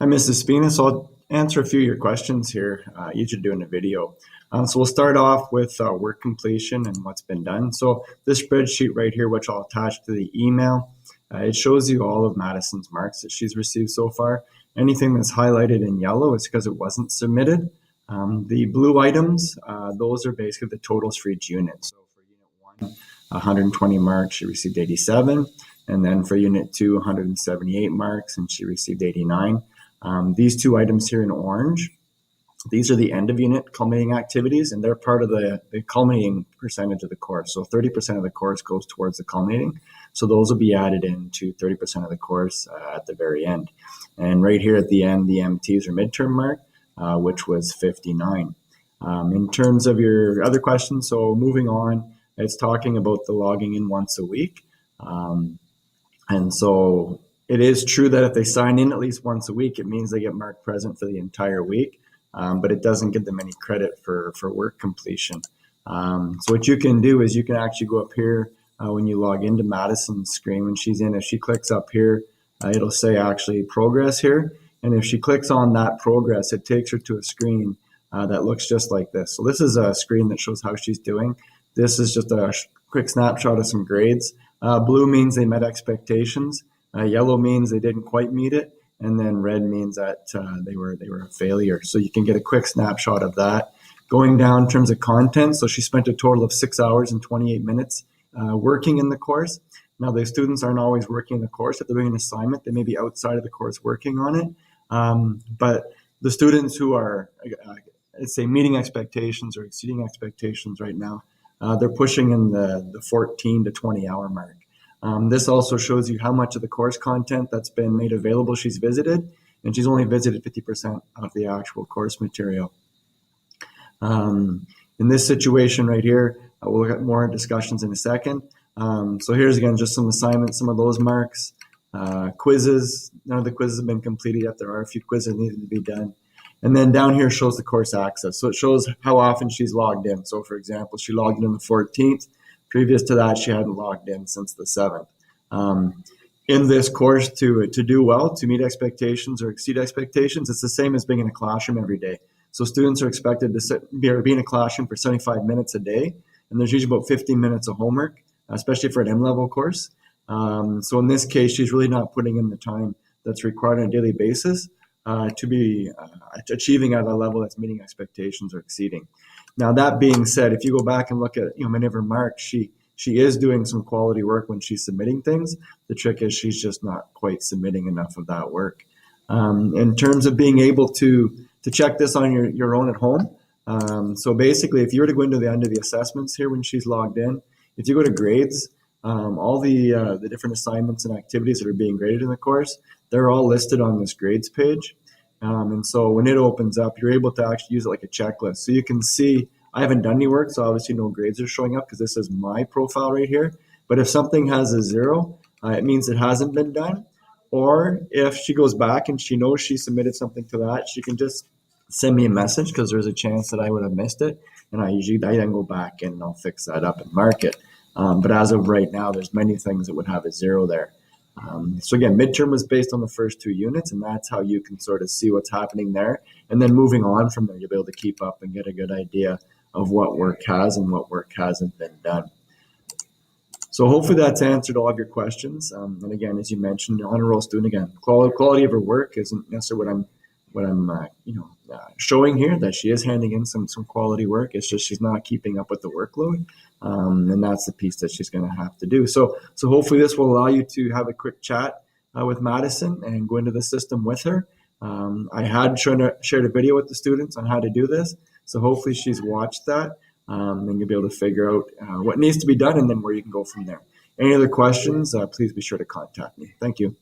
Hi, Mrs. Spina. So I'll answer a few of your questions here, each of doing a video. So we'll start off with work completion and what's been done. So this spreadsheet right here, which I'll attach to the email, it shows you all of Madison's marks that she's received so far. Anything that's highlighted in yellow is because it wasn't submitted. The blue items, those are basically the totals for each unit. So for unit 1, 120 marks, she received 87. And then for unit 2, 178 marks, and she received 89. These two items here in orange, these are the end of unit culminating activities, and they're part of the culminating percentage of the course. So 30% of the course goes towards the culminating. So those will be added into 30% of the course at the very end. And right here at the end, the MTs or midterm mark, which was 59. In terms of your other questions, so moving on, it's talking about the logging in once a week. And so it is true that if they sign in at least once a week, it means they get marked present for the entire week, but it doesn't give them any credit for work completion. So what you can do is you can actually go up here when you log into Madison's screen when she's in. If she clicks up here, it'll say actually progress here. And if she clicks on that progress, it takes her to a screen that looks just like this. So this is a screen that shows how she's doing. This is just a quick snapshot of some grades. Blue means they met expectations. Yellow means they didn't quite meet it, and then red means that they were a failure. So you can get a quick snapshot of that. Going down in terms of content, so she spent a total of 6 hours and 28 minutes working in the course. Now the students aren't always working in the course. If they're doing an assignment, they may be outside of the course working on it. But the students who are, let's say, meeting expectations or exceeding expectations right now, they're pushing in the 14 to 20 hour mark. This also shows you how much of the course content that's been made available she's visited, and she's only visited 50% of the actual course material. In this situation right here, we'll get more discussions in a second. So here's again just some assignments, some of those marks. Quizzes, none of the quizzes have been completed yet. There are a few quizzes that needed to be done. And then down here shows the course access. So it shows how often she's logged in. So for example, she logged in on the 14th. Previous to that, she hadn't logged in since the 7th. In this course, to do well, to meet expectations or exceed expectations, it's the same as being in a classroom every day. So students are expected to be in a classroom for 75 minutes a day, and there's usually about 15 minutes of homework, especially for an M-level course. So in this case, she's really not putting in the time that's required on a daily basis to be achieving at a level that's meeting expectations or exceeding. Now, that being said, if you go back and look at many of her marks, she is doing some quality work when she's submitting things. The trick is she's just not quite submitting enough of that work. In terms of being able to check this on your own at home, so basically, if you were to go into the under the assessments here when she's logged in, if you go to grades, all the different assignments and activities that are being graded in the course, they're all listed on this grades page. And so when it opens up, you're able to actually use it like a checklist. So you can see, I haven't done any work, so obviously no grades are showing up because this is my profile right here. But if something has a 0, it means it hasn't been done. Or if she goes back and she knows she submitted something to that, she can just send me a message because there's a chance that I would have missed it. And I then go back and I'll fix that up and mark it. But as of right now, there's many things that would have a 0 there. So again, midterm was based on the first 2 units, and that's how you can sort of see what's happening there. And then moving on from there, you'll be able to keep up and get a good idea of what work has and what work hasn't been done. So hopefully that's answered all of your questions. And again, as you mentioned, honor roll student, again, quality of her work isn't necessarily what I'm showing here, that she is handing in some quality work. It's just she's not keeping up with the workload, and that's the piece that she's going to have to do. So hopefully this will allow you to have a quick chat with Madison and go into the system with her. I had shared a video with the students on how to do this, so hopefully she's watched that, and you'll be able to figure out what needs to be done and then where you can go from there. Any other questions, please be sure to contact me. Thank you.